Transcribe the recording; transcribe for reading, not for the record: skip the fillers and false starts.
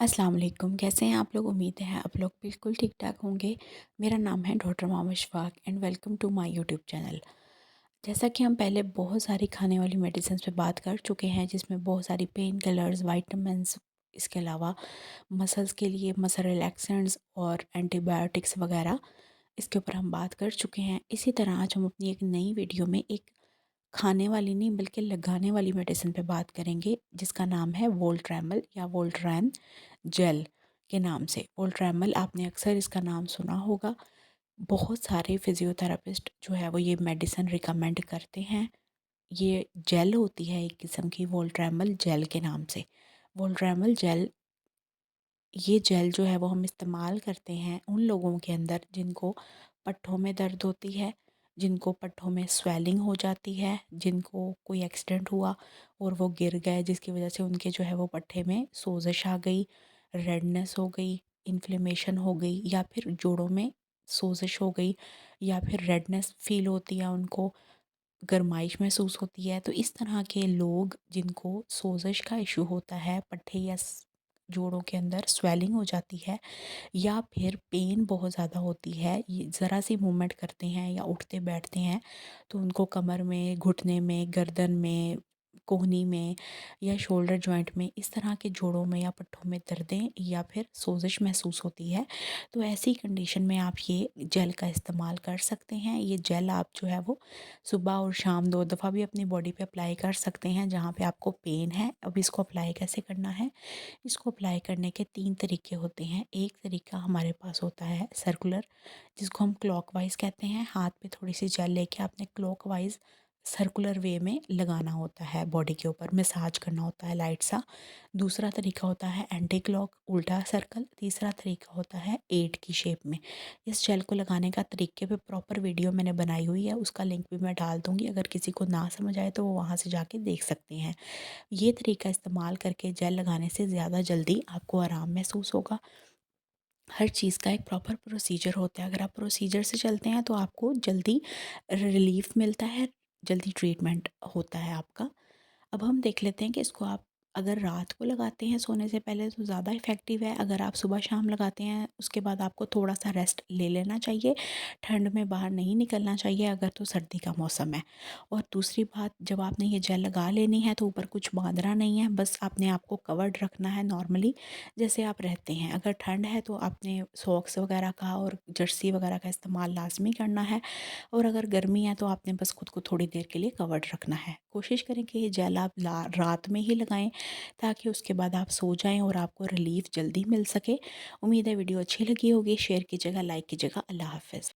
अस्सलाम वालेकुम। कैसे हैं आप लोग? उम्मीद है आप लोग बिल्कुल ठीक-ठाक होंगे। मेरा नाम है डॉक्टर मोम Ishfaq and welcome to my YouTube channel. जैसा कि हम पहले बहुत सारी खाने वाली मेडिसिन्स पे बात कर चुके हैं, जिसमें बहुत सारी पेन किलर्स, विटामिन्स, इसके अलावा मसल्स के लिए मसल रिलैक्सेंट्स और एंटीबायोटिक्स वगैरह, इसके ऊपर हम बात कर चुके हैं। इसी तरह आज हम अपनी एक नई वीडियो में एक खाने वाली नहीं बल्कि लगाने वाली मेडिसिन पे बात करेंगे, जिसका नाम है वोल्ट्रेमल या वोल्ट्रैन जेल के नाम से। वोल्ट्रेमल आपने अक्सर इसका नाम सुना होगा। बहुत सारे फिजियोथेरेपिस्ट जो है वो ये मेडिसिन रिकमेंड करते हैं। ये जेल होती है एक किस्म की, वोल्ट्रेमल जेल के नाम से। वोल्ट्रेमल जेल, ये जेल जो है वो हम इस्तेमाल करते हैं उन लोगों के अंदर जिनको पट्ठों में दर्द होती है, जिनको पट्ठों में स्वेलिंग हो जाती है, जिनको कोई एक्सीडेंट हुआ और वो गिर गए जिसकी वजह से उनके जो है वो पट्ठे में सोजिश आ गई, रेडनेस हो गई, इन्फ्लेमेशन हो गई, या फिर जोड़ों में सोजिश हो गई, या फिर रेडनेस फील होती है उनको, गरमाइश महसूस होती है। तो इस तरह के लोग जिनको सोजिश का इशू होता है, पट्ठे या जोड़ों के अंदर स्वेलिंग हो जाती है, या फिर पेन बहुत ज़्यादा होती है, ये ज़रा सी मूवमेंट करते हैं या उठते बैठते हैं तो उनको कमर में, घुटने में, गर्दन में, कोहनी में या शोल्डर जॉइंट में, इस तरह के जोड़ों में या पट्ठों में दर्दें या फिर सोजिश महसूस होती है। तो ऐसी कंडीशन में आप ये जेल का इस्तेमाल कर सकते हैं। ये जेल आप जो है वो सुबह और शाम 2 दफ़ा भी अपनी बॉडी पे अप्लाई कर सकते हैं जहाँ पे आपको पेन है। अब इसको अप्लाई कैसे करना है? इसको अप्लाई करने के 3 तरीके होते हैं। एक तरीका हमारे पास होता है सर्कुलर, जिसको हम क्लॉकवाइज़ कहते हैं। हाथ पे थोड़ी-सी जेल लेके आपने क्लॉकवाइज़ सर्कुलर वे में लगाना होता है, बॉडी के ऊपर मसाज करना होता है लाइट सा। दूसरा तरीका होता है एंटी क्लॉक, उल्टा सर्कल। तीसरा तरीका होता है 8 की शेप में। इस जेल को लगाने का तरीके पे प्रॉपर वीडियो मैंने बनाई हुई है, उसका लिंक भी मैं डाल दूँगी। अगर किसी को ना समझ आए तो वो वहाँ से जाके देख सकते हैं। ये तरीका इस्तेमाल करके जेल लगाने से ज़्यादा जल्दी आपको आराम महसूस होगा। हर चीज़ का एक प्रॉपर प्रोसीजर होता है। अगर आप प्रोसीजर से चलते हैं तो आपको जल्दी रिलीफ़ मिलता है, जल्दी ट्रीटमेंट होता है आपका। अब हम देख लेते हैं कि इसको आप अगर रात को लगाते हैं सोने से पहले तो ज़्यादा इफ़ेक्टिव है। अगर आप सुबह शाम लगाते हैं उसके बाद आपको थोड़ा-सा रेस्ट ले लेना चाहिए। ठंड में बाहर नहीं निकलना चाहिए अगर तो सर्दी का मौसम है। और दूसरी बात, जब आपने ये जेल लगा लेनी है तो ऊपर कुछ बाँधना नहीं है, बस आपने आपको कवर्ड रखना है नॉर्मली जैसे आप रहते हैं। अगर ठंड है तो आपने सॉक्स वगैरह का और जर्सी वगैरह का इस्तेमाल लाज़मी करना है, और अगर गर्मी है तो आपने बस खुद को थोड़ी देर के लिए कवर्ड रखना है। कोशिश करें कि ये जेल आप रात में ही लगाएं ताकि उसके बाद आप सो जाएं और आपको रिलीफ जल्दी मिल सके। उम्मीद है वीडियो अच्छी लगी होगी। शेयर कीजिएगा, लाइक कीजिएगा। अल्लाह हाफ़िज़।